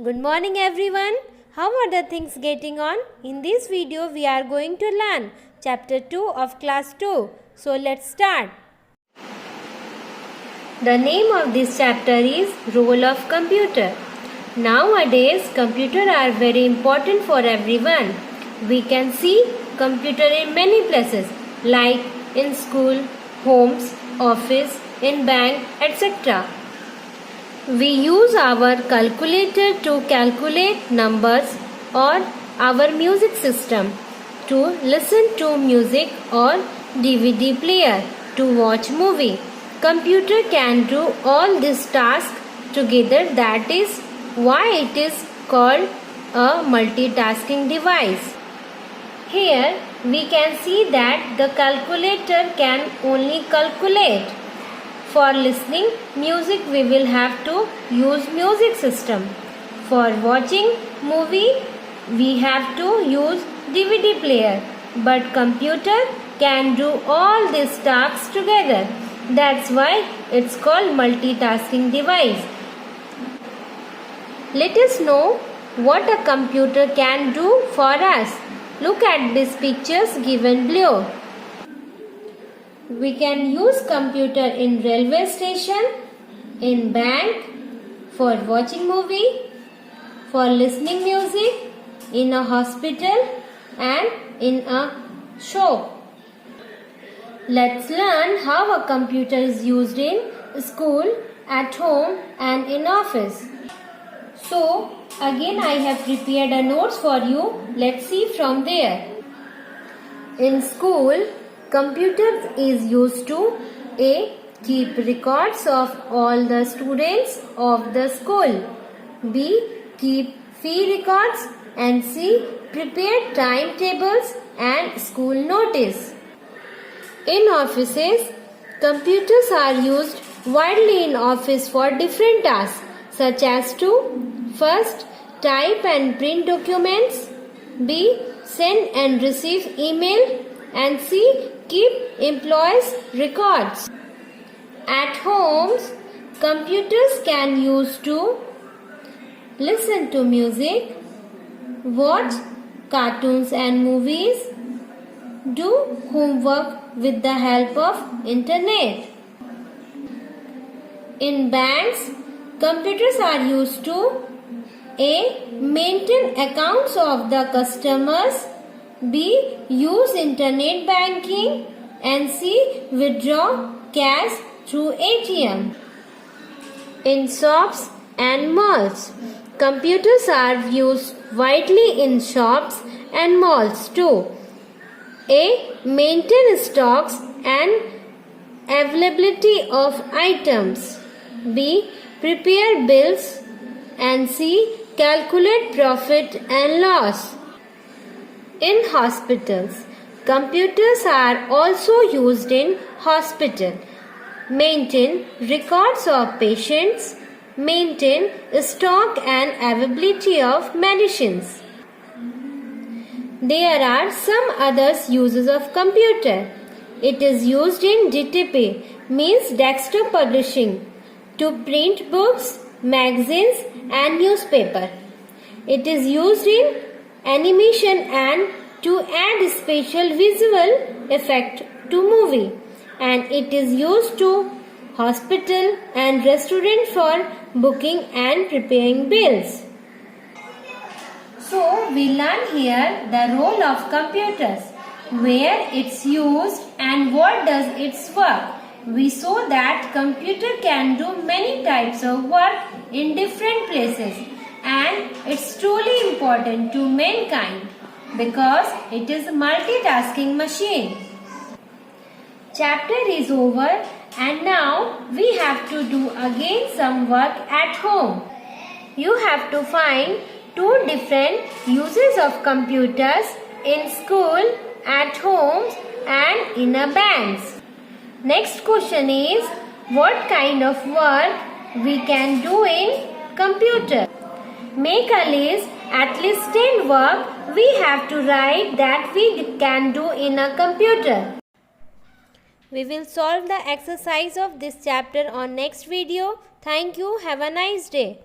Good morning everyone. How are the things getting on? In this video we are going to learn chapter 2 of class 2. So let's start. The name of this chapter is Role of Computer. Nowadays computers are very important for everyone. We can see computer in many places like in school, homes, office, in bank, etc. We use our calculator to calculate numbers or our music system to listen to music or DVD player to watch movie. Computer can do all these tasks together. That is why it is called a multitasking device. Here we can see that the calculator can only calculate. For listening music we will have to use music system. For watching movie we have to use DVD player. But computer can do all these tasks together. That's why it's called multitasking device. Let us know what a computer can do for us. Look at these pictures given below. We can use computer in railway station, in bank, for watching movie, for listening music, in a hospital and in a shop. Let's learn how a computer is used in school, at home and in office. So again I have prepared a notes for you. Let's see from there. In school, computer is used to A. Keep records of all the students of the school. B. Keep fee records. And C. Prepare timetables and school notice. In offices, computers are used widely in office for different tasks such as to first, type and print documents. B. Send and receive email. And C. Keep employees' records. At homes, computers can use to listen to music, watch cartoons and movies, do homework with the help of internet. In banks, computers are used to A. Maintain accounts of the customers. B. Use internet banking. And C. Withdraw cash through ATM. In shops and malls, computers are used widely in shops and malls too. A. Maintain stocks and availability of items. B. Prepare bills. And C. Calculate profit and loss. In hospitals, computers are also used in hospital. Maintain records of patients, maintain stock and availability of medicines. There are some other uses of computer. It is used in DTP, means desktop publishing, to print books, magazines and newspaper. It is used in animation and to add special visual effect to movie, and it is used to hospital and restaurant for booking and preparing bills. So we learn here the role of computers, where it's used and what does its work. We saw that computer can do many types of work in different places, and it's truly important to mankind because it is a multitasking machine. Chapter is over and now we have to do again some work at home. You have to find two different uses of computers in school, at homes and in a banks. Next question is, what kind of work we can do in computer? Make a list, at least 10 work we have to write that we can do in a computer. We will solve the exercise of this chapter on next video. Thank you. Have a nice day.